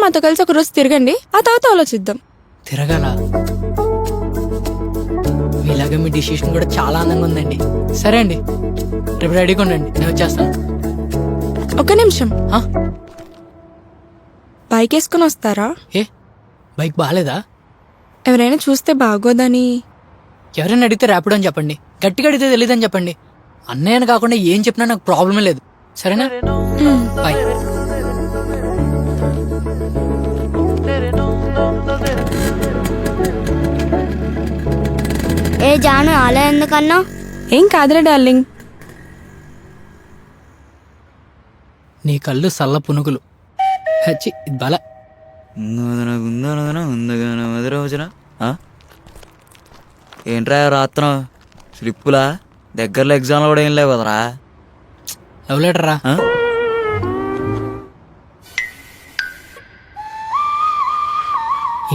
మాతో కలిసి ఒక రోజు తిరగండి, ఆ తర్వాత ఆలోచిద్దాం. తిరగాల? మీలాగా మీ డిసిషన్ కూడా చాలా అందంగా ఉందండి. సరే అండి, రేపు రెడీగా ఉండండి, నేను వచ్చేస్తాను. ఒక నిమిషం, ఆ? బైక్ వేసుకుని వస్తారా? ఏ బైక్ బాగాలేదా? ఎవరైనా చూస్తే బాగోదని. ఎవరైనా అడిగితే ర్యాపిడో అని చెప్పండి, గట్టిగా అడిగితే తెలియదని చెప్పండి. అన్నయ్యని కాకుండా ఏం చెప్పినా నాకు ప్రాబ్లమే లేదు. సరేనా? బాయ్. ఏ జాను అలా ఎందుకన్నా? ఏం కాదులే డార్లింగ్. నీ కళ్ళు సల్ల పునుగులు. హచ్చి, ఇది బాల. ఏంట్రా రాత్రం స్లిప్పులా? దగ్గరలో ఎగ్జామ్లు కూడా ఏం లేవు కదరా? లవ్ లెటర్ రా. ఆ?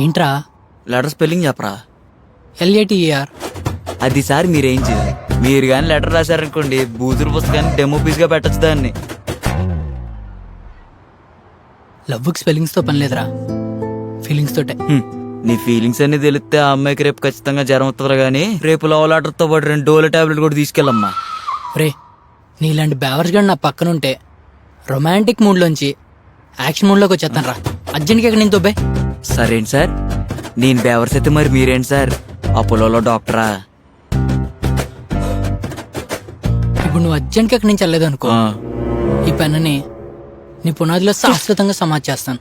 ఏంట్రా? లెటర్ స్పెల్లింగ్ చెప్పరా? LATER. అది సార్ మీరేం చేయాలి, మీరు కానీ లెటర్ రాశారనుకోండి, బూతురు పుస్తకాన్ని డెమో పీస్గా పెట్టచ్చు దాన్ని. లవ్కి స్పెల్లింగ్స్తో పని లేదురా, ఫీలింగ్స్ తోటే. నీ ఫీలింగ్స్ అన్ని తెలిస్తే ఆ అమ్మాయికి రేపు ఖచ్చితంగా జ్వరం వస్తుందిరా. కానీ రేపు లవ్ లెటర్తో పాటు 2 డోలో టాబ్లెట్ కూడా తీసుకెళ్ళమ్మా. రే, నీలాంటి బ్యావర్స్ గడు నా పక్కన ఉంటే రొమాంటిక్ మూడ్లోంచి యాక్షన్ మూడ్లోకి వచ్చేస్తాను రా. అర్జెంట్గా ఇక్కడ నేను తొబ్బే. సరేంటి సార్, నేను బేవర్స్ అయితే మరి మీరేంటి సార్ అపోలోలో డాక్టరా? ఇప్పుడు నువ్వు అర్జెంట్గా ఇక్కడి నుంచి వెళ్ళలేదు అనుకో, ఆ. ఈ పెన్నని నీ పునాదిలో శాశ్వతంగా సమాధి చేస్తాను.